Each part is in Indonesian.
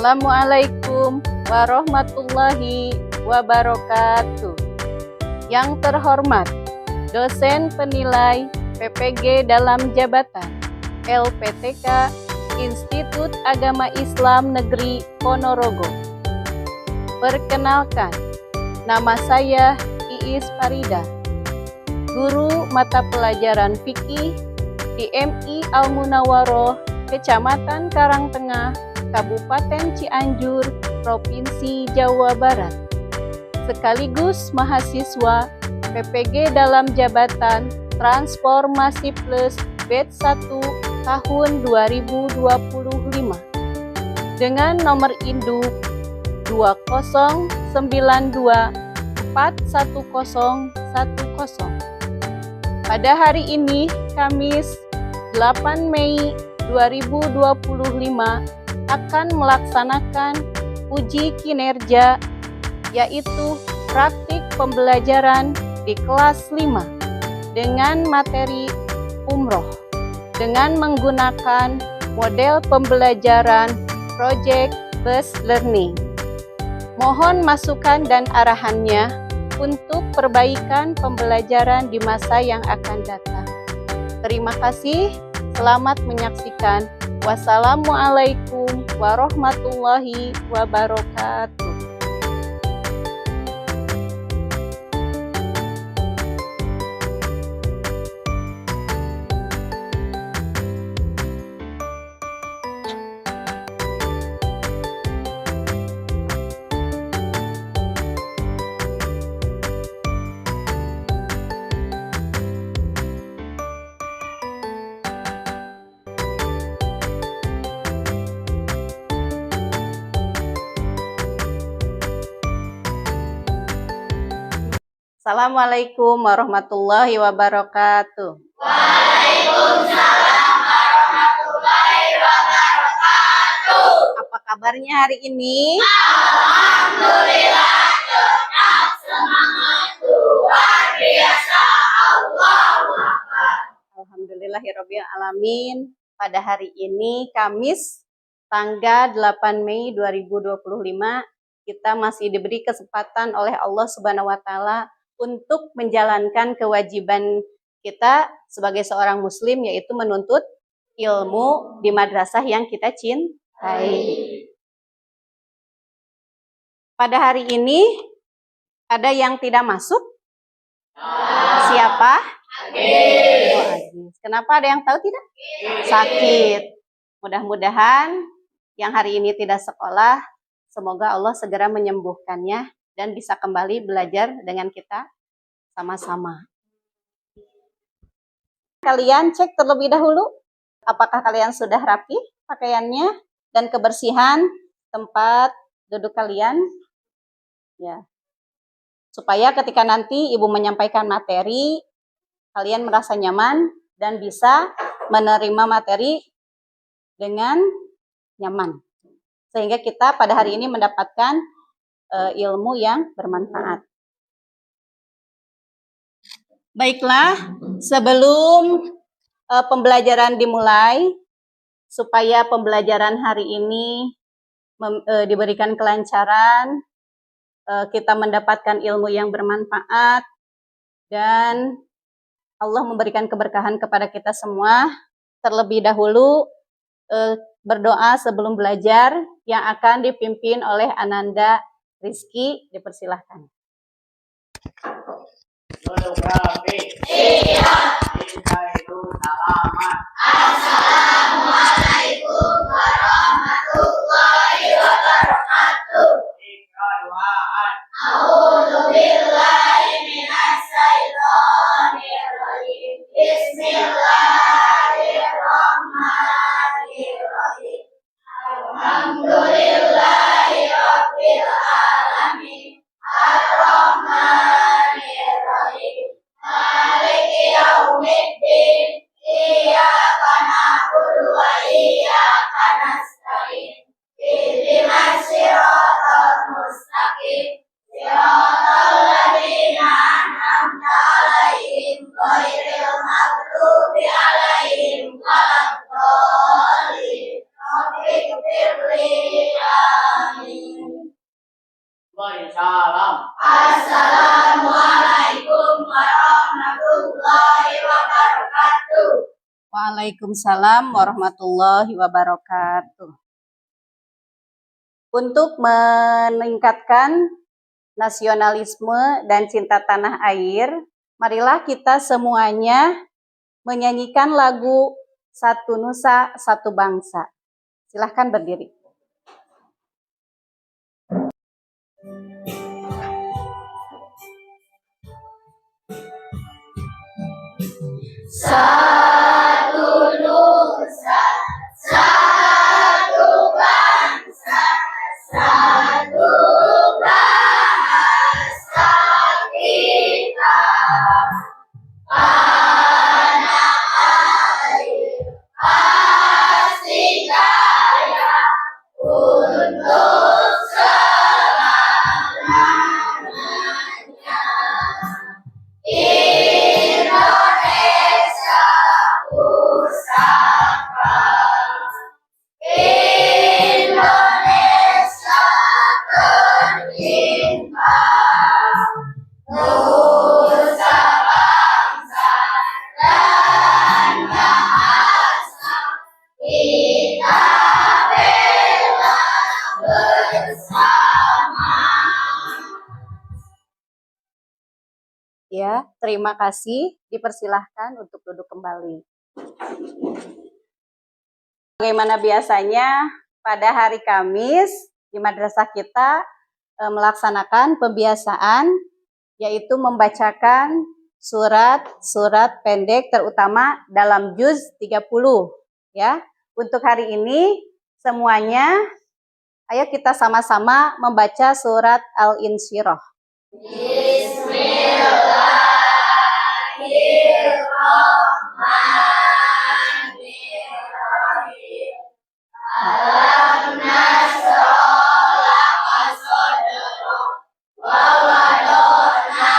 Assalamualaikum warahmatullahi wabarakatuh. Yang terhormat, dosen penilai PPG dalam jabatan LPTK Institut Agama Islam Negeri Ponorogo. Perkenalkan, nama saya Iis Farida, guru mata pelajaran fikih di MI Al-Munawwaroh, Kecamatan Karangtengah, Kabupaten Cianjur, Provinsi Jawa Barat, sekaligus mahasiswa PPG dalam jabatan Transformasi Plus Batch 1 tahun 2025 dengan nomor induk 209241010. Pada hari ini, Kamis 8 Mei 2025, akan melaksanakan uji kinerja, yaitu praktik pembelajaran di kelas 5 dengan materi umroh dengan menggunakan model pembelajaran Project Based Learning. Mohon masukan dan arahannya untuk perbaikan pembelajaran di masa yang akan datang. Terima kasih, selamat menyaksikan. Wassalamualaikum warahmatullahi wabarakatuh. Assalamualaikum warahmatullahi wabarakatuh. Waalaikumsalam warahmatullahi wabarakatuh. Apa kabarnya hari ini? Alhamdulillah, tetap semangat, luar biasa. Allahu Akbar. Alhamdulillahirabbil alamin. Pada hari ini Kamis tanggal 8 Mei 2025, kita masih diberi kesempatan oleh Allah Subhanahu wa taala untuk menjalankan kewajiban kita sebagai seorang muslim, yaitu menuntut ilmu di madrasah yang kita cintai. Pada hari ini ada yang tidak masuk? Siapa? Agis. Oh, Agis. Kenapa, ada yang tahu tidak? Sakit. Mudah-mudahan yang hari ini tidak sekolah, semoga Allah segera menyembuhkannya dan bisa kembali belajar dengan kita sama-sama. Kalian cek terlebih dahulu, apakah kalian sudah rapi pakaiannya dan kebersihan tempat duduk kalian? Ya. Supaya ketika nanti ibu menyampaikan materi, kalian merasa nyaman dan bisa menerima materi dengan nyaman. Sehingga kita pada hari ini mendapatkan ilmu yang bermanfaat. Baiklah, sebelum pembelajaran dimulai, supaya pembelajaran hari ini diberikan kelancaran, kita mendapatkan ilmu yang bermanfaat, dan Allah memberikan keberkahan kepada kita semua. Terlebih dahulu berdoa sebelum belajar yang akan dipimpin oleh Ananda Rizky, dipersilahkan. Assalamualaikum warahmatullahi wabarakatuh. A'udzu billahi minasy syaithanir rajim. Bismillahirrahmanirrahim. Alhamdulillahi rabbil alamin. Ar-Rahmanir Rahim. Maliki yaumiddin. Iyyaka na'budu wa iyyaka nasta'in. Ihdinas siratal mustaqim. Siratal ladzina Assalamualaikum warahmatullahi wabarakatuh. Waalaikumsalam warahmatullahi wabarakatuh. Untuk meningkatkan nasionalisme dan cinta tanah air, marilah kita semuanya menyanyikan lagu Satu Nusa, Satu Bangsa. Silahkan berdiri. Satu nusa, satu bangsa, satu bahasa kita. Tanah air pasti jaya untuk selamanya. Indonesia pusaka, Indonesia tercinta, nusa bangsa dan bahasa kita bela bersama. Ya, terima kasih. Dipersilahkan untuk duduk kembali. Bagaimana biasanya pada hari Kamis di madrasah kita melaksanakan pembiasaan, yaitu membacakan surat-surat pendek terutama dalam juz 30 ya. Untuk hari ini semuanya ayo kita sama-sama membaca surat Al-Insyirah. Bismillahirrahmanirrahim. Alam nashrah laka sadrak wa wada'na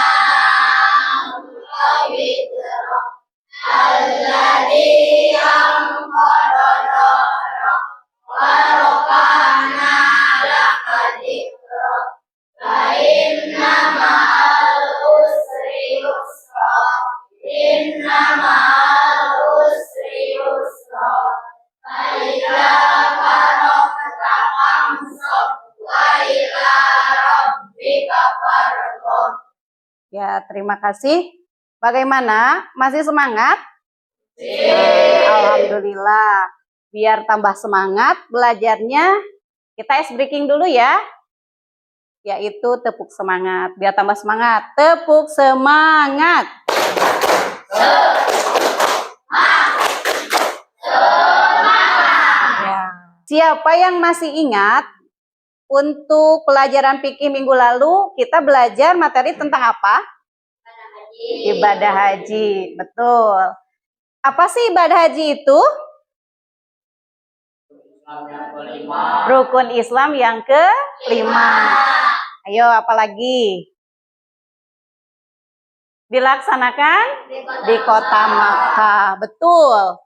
anka wizrak alladzi anqadha dhahrak wa rafa'na laka dhikrak fa inna ma'al usri yusra inna ma'al usri yusra fa idza faragta fansab wa ila rabbika farghab. Ya, terima kasih. Bagaimana? Masih semangat? Nah, alhamdulillah. Biar tambah semangat belajarnya, kita ice breaking dulu ya. Yaitu tepuk semangat. Biar tambah semangat. Tepuk semangat. Ya. Siapa yang masih ingat untuk pelajaran fikih minggu lalu kita belajar materi tentang apa? Ibadah haji. Betul. Apa sih ibadah haji itu? Rukun Islam yang kelima. Ayo, apalagi? Dilaksanakan di kota Makkah. Betul.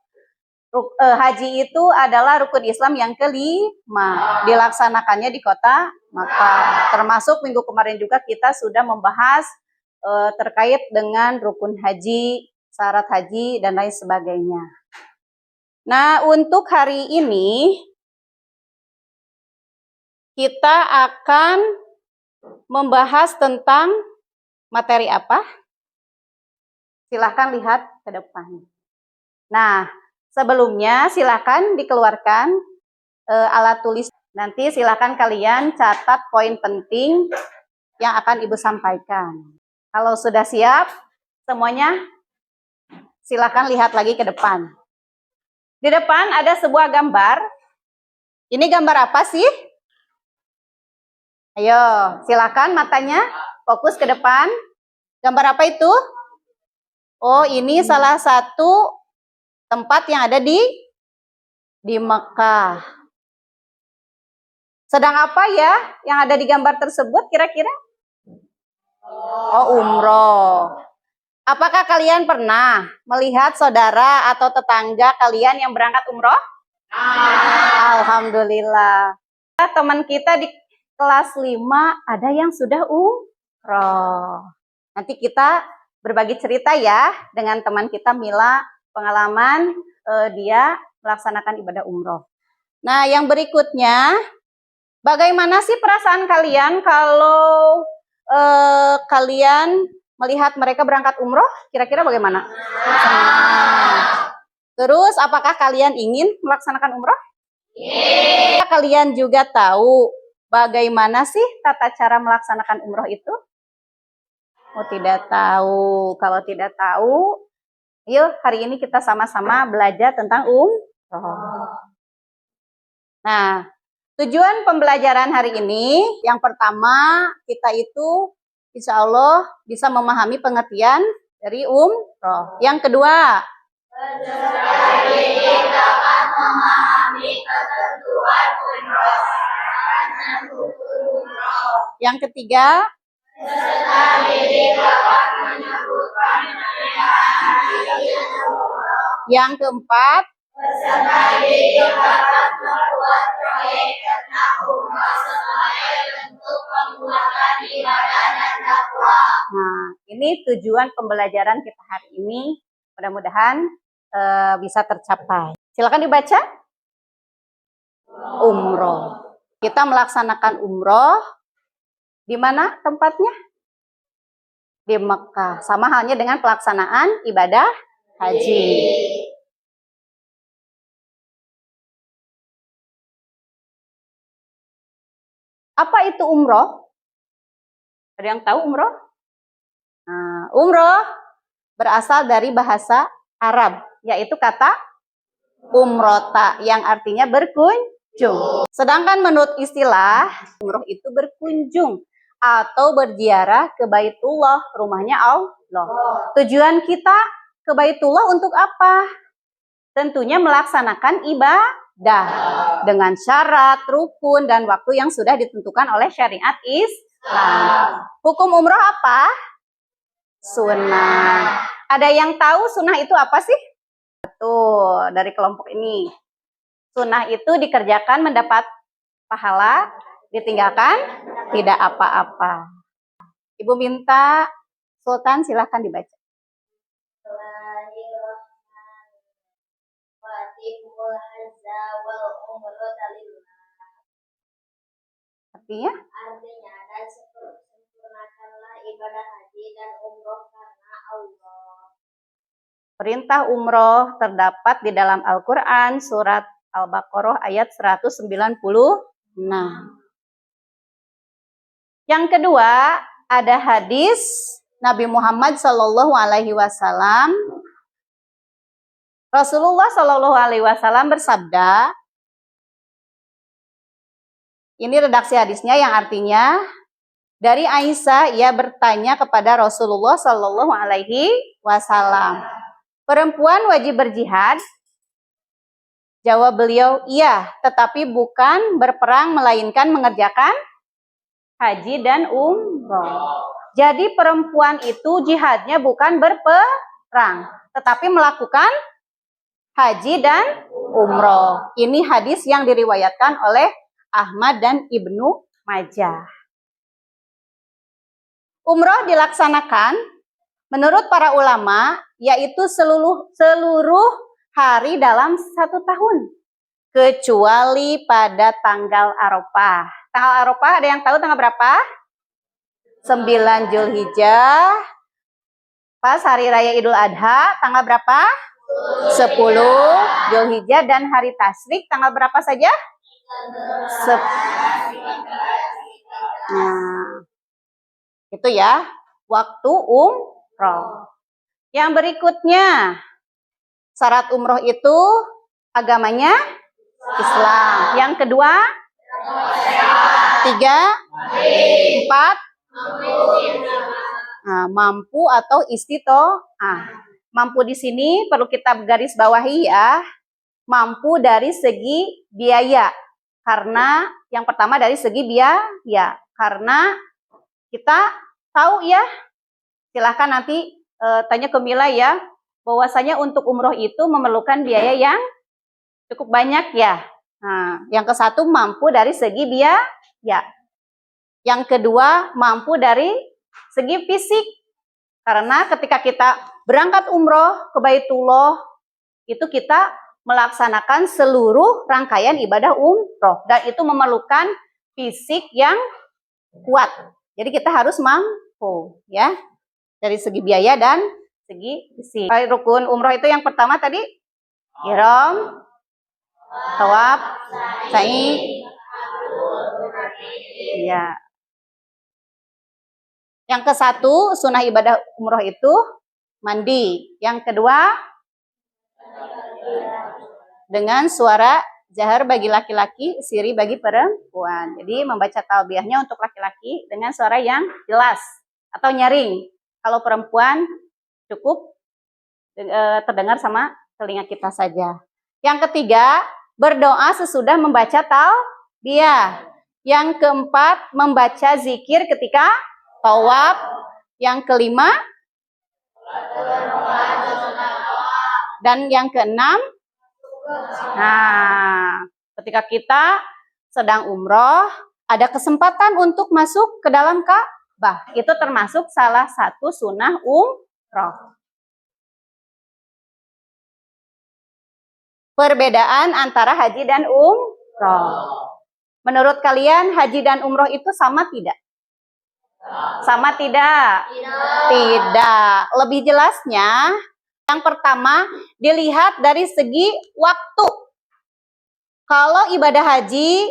Haji itu adalah rukun Islam yang kelima. Dilaksanakannya di kota Makkah. Termasuk minggu kemarin juga kita sudah membahas terkait dengan rukun haji, syarat haji, dan lain sebagainya. Nah, untuk hari ini kita akan membahas tentang materi apa? Silahkan lihat ke depan. Nah, sebelumnya silahkan dikeluarkan alat tulis. Nanti silahkan kalian catat poin penting yang akan Ibu sampaikan. Kalau sudah siap, semuanya silahkan lihat lagi ke depan. Di depan ada sebuah gambar. Ini gambar apa sih? Ayo, silakan matanya fokus ke depan. Gambar apa itu? Oh, ini salah satu tempat yang ada di Mekah. Sedang apa ya yang ada di gambar tersebut kira-kira? Oh, umroh. Apakah kalian pernah melihat saudara atau tetangga kalian yang berangkat umroh? Alhamdulillah. Teman kita di kelas 5 ada yang sudah Nanti kita berbagi cerita ya dengan teman kita Mila, pengalaman dia melaksanakan ibadah umroh. Nah, yang berikutnya, bagaimana sih perasaan kalian kalau kalian melihat mereka berangkat umroh? Kira-kira bagaimana? Senang. Terus, apakah kalian ingin melaksanakan umroh? Kalian juga tahu bagaimana sih tata cara melaksanakan umroh itu? Oh, tidak tahu. Kalau tidak tahu, yuk hari ini kita sama-sama belajar tentang umroh. Nah, tujuan pembelajaran hari ini, yang pertama kita itu insya Allah bisa memahami pengertian dari umroh. Yang kedua, dapat memahami ketentuan umroh. yang ketiga, Peserta didik dapat menyebutkan yang keempat, peserta didik dapat membuat proyek tentang umroh sebagai bentuk penguatan ibadah dan dakwah. nah ini tujuan pembelajaran kita hari ini. Mudah-mudahan bisa tercapai. Silakan dibaca. Umroh. Kita melaksanakan umroh. Di mana tempatnya? Di Mekah. Sama halnya dengan pelaksanaan ibadah haji. Apa itu umroh? Ada yang tahu umroh? Nah, umroh berasal dari bahasa Arab, yaitu kata umrota yang artinya berkunjung. Sedangkan menurut istilah, umroh itu berkunjung atau berziarah ke Baitullah, rumahnya Allah. Tujuan kita ke Baitullah untuk apa? Tentunya melaksanakan ibadah dengan syarat, rukun, dan waktu yang sudah ditentukan oleh syariat Islam. Hukum umroh apa? Sunnah. Ada yang tahu sunnah itu apa sih? Tuh, dari kelompok ini. Sunnah itu dikerjakan mendapat pahala, ditinggalkan tidak apa-apa. Ibu minta Sultan silahkan dibaca. Artinya? Artinya, dan sempurnakanlah ibadah haji dan umroh karena Allah. Perintah umroh terdapat di dalam Al-Quran surat Al-Baqarah ayat 196. Yang kedua, ada hadis Nabi Muhammad SAW. Rasulullah SAW bersabda, ini redaksi hadisnya yang artinya, dari Aisyah ia bertanya kepada Rasulullah SAW, perempuan wajib berjihad? Jawab beliau, iya, tetapi bukan berperang melainkan mengerjakan haji dan umroh. Jadi perempuan itu jihadnya bukan berperang, tetapi melakukan haji dan umroh. Ini hadis yang diriwayatkan oleh Ahmad dan Ibnu Majah. Umroh dilaksanakan menurut para ulama yaitu seluruh hari dalam 1 tahun, kecuali pada tanggal Arafah. Tanggal Arafah ada yang tahu tanggal berapa? 9 Zulhijjah. Pas hari raya Idul Adha tanggal berapa? 10 Zulhijjah. Dan hari tasyrik tanggal berapa saja? Nah, itu ya waktu umroh. Yang berikutnya, syarat umroh itu agamanya Islam. Yang kedua, 3, 4, mampu atau istitoah. Mampu di sini perlu kita garis bawahi ya. Mampu dari segi biaya. Karena yang pertama dari segi biaya. Karena kita tahu ya, silahkan nanti tanya ke Mila ya, bahwasanya untuk umroh itu memerlukan biaya yang cukup banyak ya. Nah, yang ke satu mampu dari segi biaya. Yang kedua mampu dari segi fisik. Karena ketika kita berangkat umroh ke Baitullah, itu kita melaksanakan seluruh rangkaian ibadah umroh. Dan itu memerlukan fisik yang kuat. Jadi kita harus mampu, ya. Dari segi biaya dan segi fisik. Rukun umroh itu yang pertama tadi, ihram, tawaf, sa'i. Ya. Yang ke satu, sunnah ibadah umroh itu mandi. Yang kedua, dengan suara jahar bagi laki-laki, siri bagi perempuan. Jadi membaca talbiyahnya untuk laki-laki dengan suara yang jelas atau nyaring. Kalau perempuan cukup terdengar sama telinga kita saja. Yang ketiga, berdoa sesudah membaca talbiyah. Yang keempat, membaca zikir ketika tawaf. Yang kelima, dan yang keenam, nah, ketika kita sedang umroh, ada kesempatan untuk masuk ke dalam Ka'bah. Itu termasuk salah satu sunnah umroh. Perbedaan antara haji dan umroh. Menurut kalian haji dan umroh itu sama tidak? Sama tidak? Tidak. Lebih jelasnya, yang pertama dilihat dari segi waktu. Kalau ibadah haji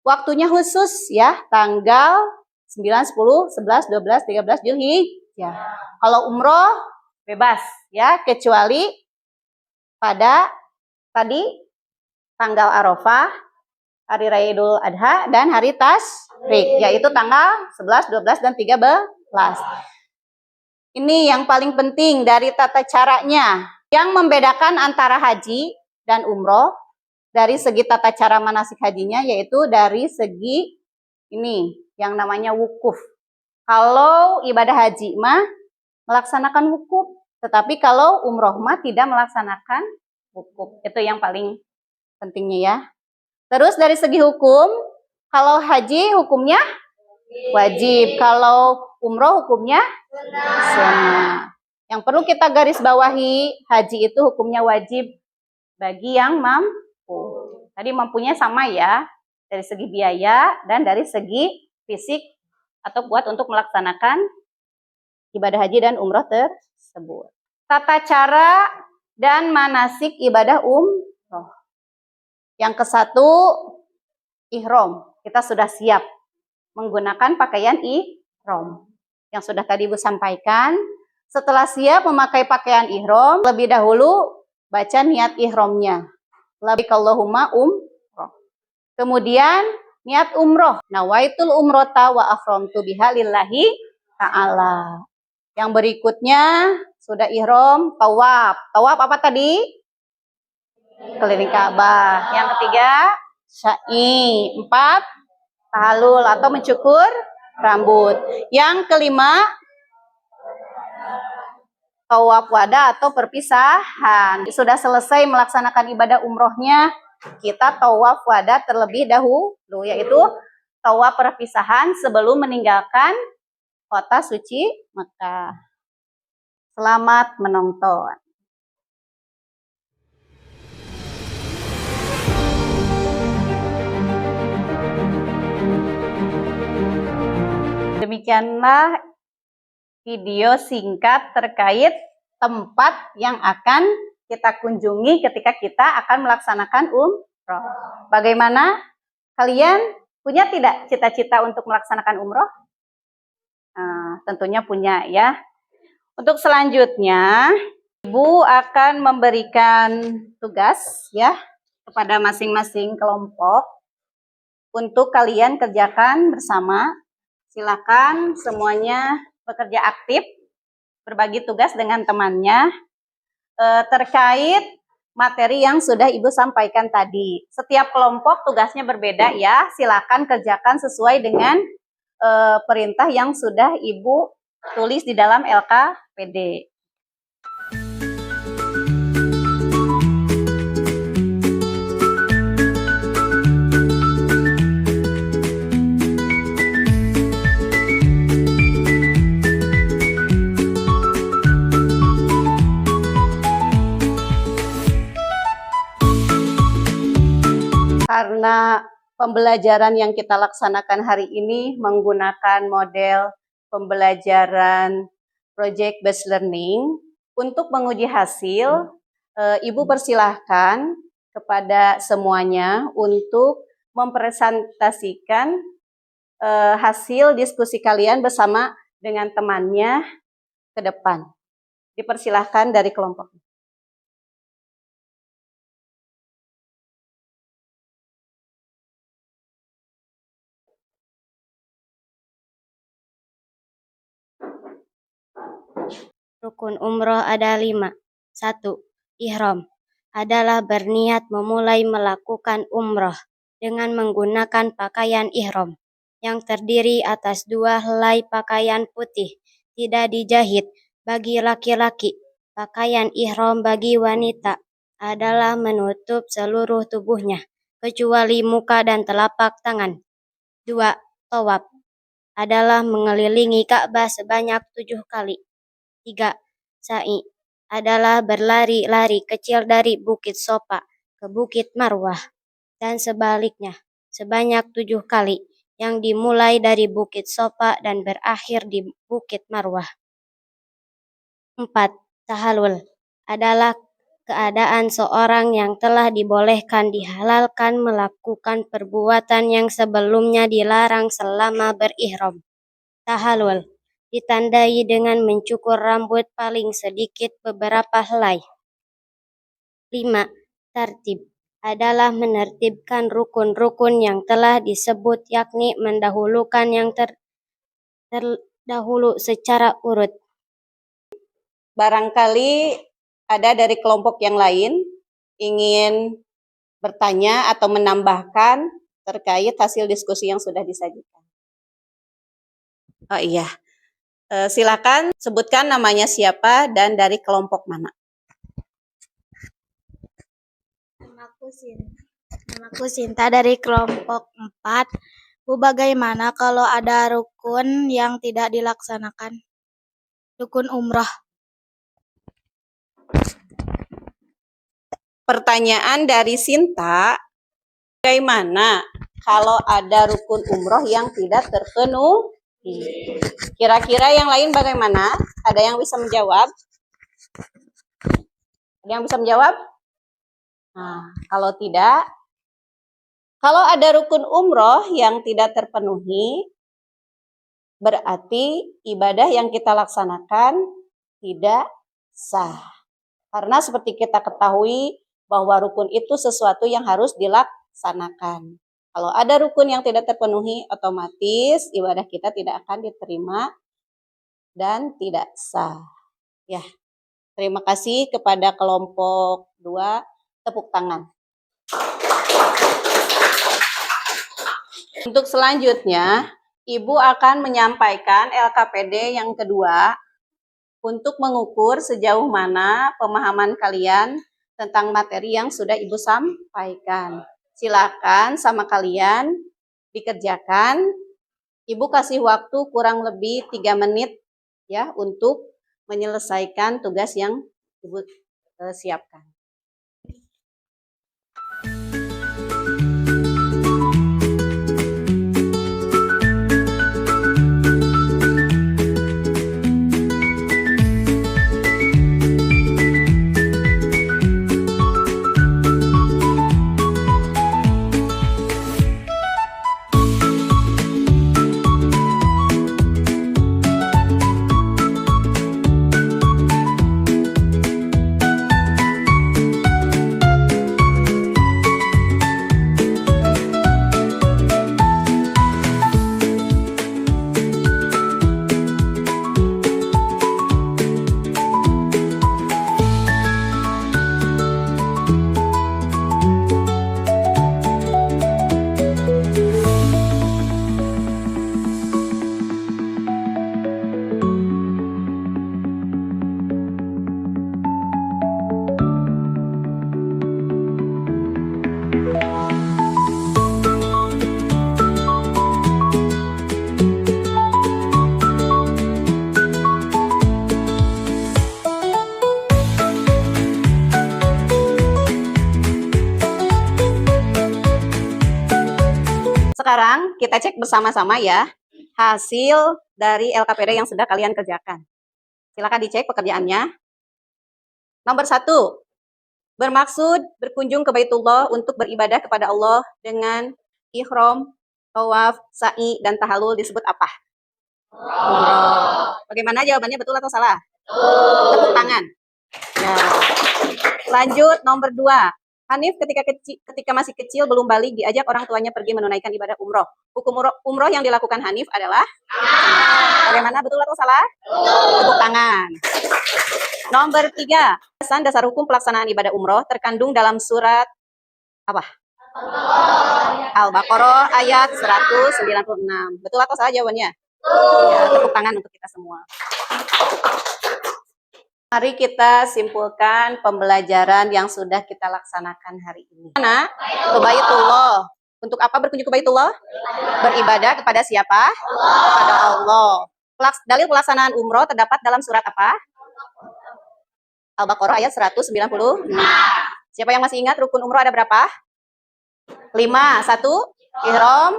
waktunya khusus ya, tanggal 9, 10, 11, 12, 13 Zulhijjah. Kalau umroh bebas ya, kecuali pada tadi tanggal Arafah, hari Raya Idul Adha, dan hari Tasyrik, yaitu tanggal 11, 12, dan 13. Ini yang paling penting dari tata caranya. Yang membedakan antara haji dan umroh dari segi tata cara manasik hajinya, yaitu dari segi ini yang namanya wukuf. Kalau ibadah haji mah melaksanakan wukuf, tetapi kalau umroh mah tidak melaksanakan wukuf. Itu yang paling pentingnya ya. Terus dari segi hukum, kalau haji hukumnya wajib, kalau umroh hukumnya sunnah. Yang perlu kita garis bawahi, haji itu hukumnya wajib bagi yang mampu. Tadi mampunya sama ya, dari segi biaya dan dari segi fisik atau kuat untuk melaksanakan ibadah haji dan umroh tersebut. Tata cara dan manasik ibadah umroh. Yang ke satu, ihram. Kita sudah siap menggunakan pakaian ihram. Yang sudah tadi Ibu sampaikan, setelah siap memakai pakaian ihram, lebih dahulu baca niat ihramnya. Labbaikallahumma umroh. Kemudian niat umroh. Nawaitul umrota wa akhramtu biha lillahi ta'ala. Yang berikutnya sudah ihram, tawaf. Tawaf apa tadi? Keliling Ka'bah. Yang ketiga, sa'i. 4, tahallul atau mencukur rambut. Yang kelima, tawaf wada atau perpisahan. Sudah selesai melaksanakan ibadah umrohnya, kita tawaf wada terlebih dahulu, yaitu tawaf perpisahan sebelum meninggalkan kota suci Mekah. Selamat menonton. Demikianlah video singkat terkait tempat yang akan kita kunjungi ketika kita akan melaksanakan umroh. Bagaimana? Kalian punya tidak cita-cita untuk melaksanakan umroh? Tentunya punya ya. Untuk selanjutnya, Ibu akan memberikan tugas ya kepada masing-masing kelompok untuk kalian kerjakan bersama. Silakan semuanya bekerja aktif, berbagi tugas dengan temannya terkait materi yang sudah Ibu sampaikan tadi. Setiap kelompok tugasnya berbeda ya, silakan kerjakan sesuai dengan perintah yang sudah Ibu tulis di dalam LKPD. pembelajaran yang kita laksanakan hari ini menggunakan model pembelajaran project based learning. Untuk menguji hasil, Ibu persilahkan kepada semuanya untuk mempresentasikan hasil diskusi kalian bersama dengan temannya ke depan. Dipersilahkan dari kelompok. Rukun umroh ada 5. 1. Ihram adalah berniat memulai melakukan umroh dengan menggunakan pakaian ihram yang terdiri atas 2 helai pakaian putih tidak dijahit bagi laki-laki. Pakaian ihram bagi wanita adalah menutup seluruh tubuhnya kecuali muka dan telapak tangan. 2. Tawaf adalah mengelilingi Ka'bah sebanyak 7 kali. 3. Sa'i adalah berlari-lari kecil dari Bukit Sofa ke Bukit Marwah dan sebaliknya sebanyak 7 kali yang dimulai dari Bukit Sofa dan berakhir di Bukit Marwah. 4. Tahallul adalah keadaan seorang yang telah dibolehkan dihalalkan melakukan perbuatan yang sebelumnya dilarang selama berihram. Tahallul ditandai dengan mencukur rambut paling sedikit beberapa helai. 5. Tartib adalah menertibkan rukun-rukun yang telah disebut, yakni mendahulukan yang terdahulu secara urut. Barangkali ada dari kelompok yang lain ingin bertanya atau menambahkan terkait hasil diskusi yang sudah disajikan. Oh iya. Silakan sebutkan namanya siapa dan dari kelompok mana. Namaku Sinta dari kelompok 4. Bu, bagaimana kalau ada rukun yang tidak dilaksanakan? Rukun umroh. Pertanyaan dari Sinta, bagaimana kalau ada rukun umroh yang tidak terpenuhi? Kira-kira yang lain bagaimana? Ada yang bisa menjawab? Ada yang bisa menjawab? Nah, kalau tidak, kalau ada rukun umroh yang tidak terpenuhi, berarti ibadah yang kita laksanakan tidak sah. Karena seperti kita ketahui bahwa rukun itu sesuatu yang harus dilaksanakan. Kalau ada rukun yang tidak terpenuhi, otomatis ibadah kita tidak akan diterima dan tidak sah. Ya, terima kasih kepada kelompok 2. Tepuk tangan. Untuk selanjutnya, Ibu akan menyampaikan LKPD yang kedua untuk mengukur sejauh mana pemahaman kalian tentang materi yang sudah Ibu sampaikan. Silakan sama kalian dikerjakan. Ibu kasih waktu kurang lebih 3 menit ya untuk menyelesaikan tugas yang Ibu siapkan. kita cek bersama-sama ya hasil dari LKPD yang sudah kalian kerjakan. Silakan dicek pekerjaannya. Nomor 1, bermaksud berkunjung ke Baitullah untuk beribadah kepada Allah dengan ihram, tawaf, sa'i, dan tahallul disebut apa? Umroh. Bagaimana jawabannya, betul atau salah? Tepuk tangan. Ya. Lanjut nomor 2. Hanif ketika masih kecil belum balik diajak orang tuanya pergi menunaikan ibadah umroh. Hukum umroh yang dilakukan Hanif adalah? Bagaimana, betul atau salah? Tepuk tangan. Nomor 3. Dasar hukum pelaksanaan ibadah umroh terkandung dalam surat apa? Al-Baqarah ayat 196. Betul atau salah jawabannya? Ya, tepuk tangan untuk kita semua. Mari kita simpulkan pembelajaran yang sudah kita laksanakan hari ini. Mana? Ke Baitullah. Untuk apa berkunjung ke Baitullah? Beribadah kepada siapa? Kepada Allah. Dalil pelaksanaan umroh terdapat dalam surat apa? Al-Baqarah ayat 196. Siapa yang masih ingat rukun umroh ada berapa? 5. 1. Ihram,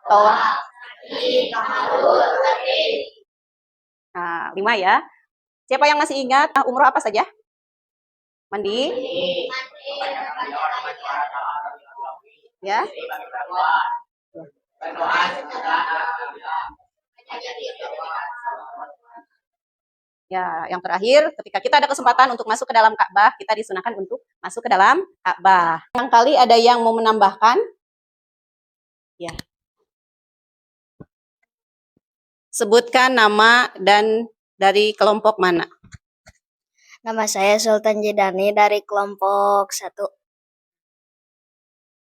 tawaf. Nah, 5 ya. Siapa yang masih ingat umroh apa saja? Mandi. Ya. Ya, yang terakhir, ketika kita ada kesempatan untuk masuk ke dalam Ka'bah, kita disunahkan untuk masuk ke dalam Ka'bah. Barangkali ada yang mau menambahkan? Ya. Sebutkan nama dan dari kelompok mana? Nama saya Sultan Jedani dari kelompok 1.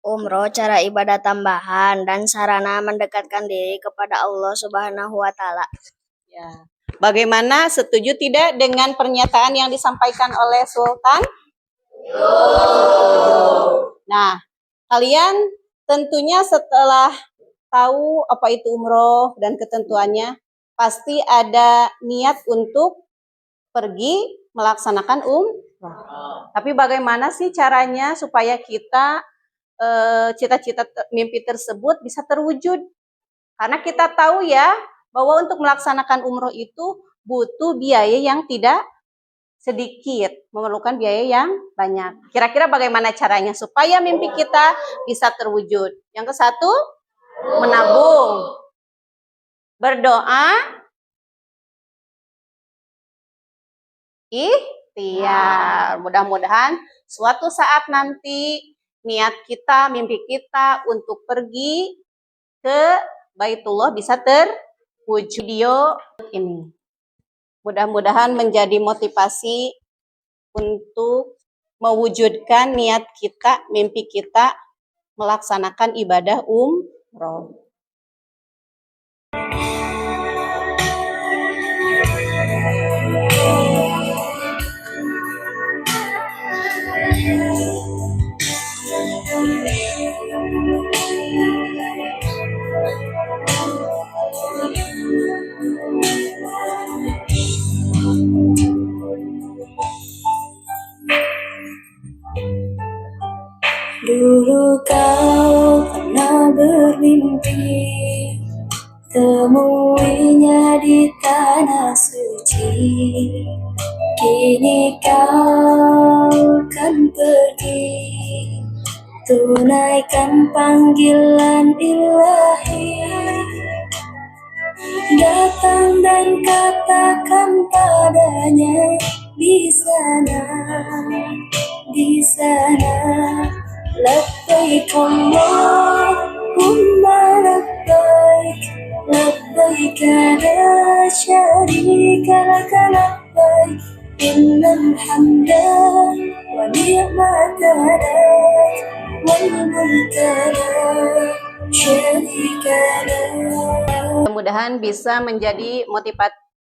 Umroh cara ibadah tambahan dan sarana mendekatkan diri kepada Allah Subhanahu wa taala. Ya. Bagaimana, setuju tidak dengan pernyataan yang disampaikan oleh Sultan? Nah, kalian tentunya setelah tahu apa itu umroh dan ketentuannya, pasti ada niat untuk pergi melaksanakan umroh. Tapi bagaimana sih caranya supaya kita cita-cita mimpi tersebut bisa terwujud? Karena kita tahu ya, bahwa untuk melaksanakan umroh itu butuh biaya yang tidak sedikit, memerlukan biaya yang banyak. Kira-kira bagaimana caranya supaya mimpi kita bisa terwujud? Yang ke-1, menabung, berdoa, ikhtiar. Mudah-mudahan suatu saat nanti niat kita, mimpi kita untuk pergi ke Baitullah bisa terwujud. Video ini mudah-mudahan menjadi motivasi untuk mewujudkan niat kita, mimpi kita melaksanakan ibadah umroh. Dulu kau pernah bermimpi temuinya di tanah suci. Kini kau kan pergi tunaikan panggilan ilahi. Datang dan katakan padanya di sana, labbaik Allahumma labbaik, labbaik la syarika laka labbaik, innal hamda wa ni'mata lak wal mulka la syarika lak. Mudah-mudahan bisa menjadi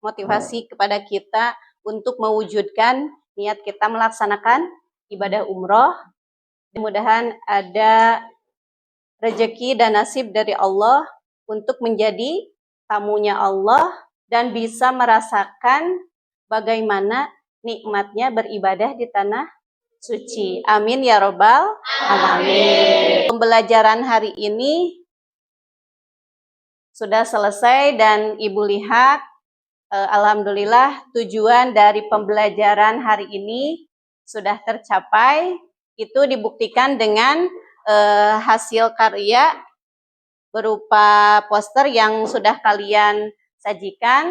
motivasi kepada kita untuk mewujudkan niat kita melaksanakan ibadah umroh. Mudah-mudahan ada rezeki dan nasib dari Allah untuk menjadi tamunya Allah dan bisa merasakan bagaimana nikmatnya beribadah di tanah suci. Amin ya robbal alamin. Pembelajaran hari ini sudah selesai dan Ibu lihat alhamdulillah tujuan dari pembelajaran hari ini sudah tercapai. Itu dibuktikan dengan hasil karya berupa poster yang sudah kalian sajikan,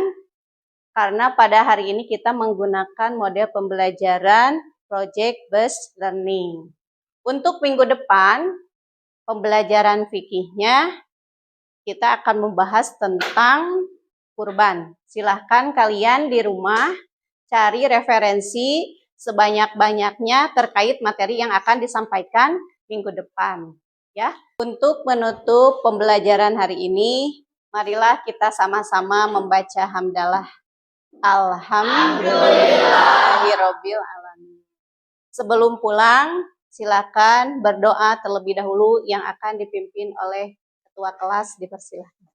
karena pada hari ini kita menggunakan model pembelajaran project based learning. Untuk minggu depan pembelajaran fikihnya kita akan membahas tentang kurban. Silahkan kalian di rumah cari referensi sebanyak-banyaknya terkait materi yang akan disampaikan minggu depan. Ya, untuk menutup pembelajaran hari ini, marilah kita sama-sama membaca hamdalah. Alhamdulillahirabbil alamin. Sebelum pulang, silakan berdoa terlebih dahulu yang akan dipimpin oleh ketua kelas, dipersilahkan.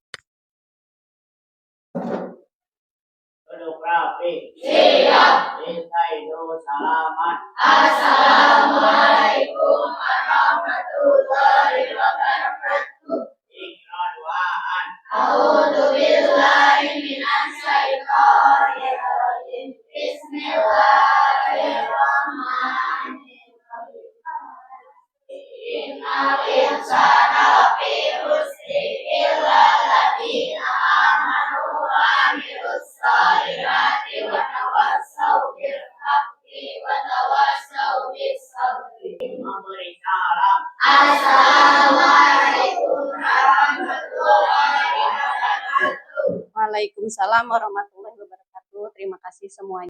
Duduk rapi. Siap. Intaidu salaman. Assalamualaikum warahmatullahi wabarakatuh. Ikrar wa'an. A'udzubillahi minasyaitonir rajim. Bismillahirrahmanirrahim. Innal insana lafi khusri illa alladziina aamanu wa 'amilus shalihati wa tawassaw bil haqqi wa tawassaw bis sabri. Memberi salam. Assalamualaikum warahmatullahi wabarakatuh. Waalaikumsalam warahmatullahi wabarakatuh. Terima kasih semuanya.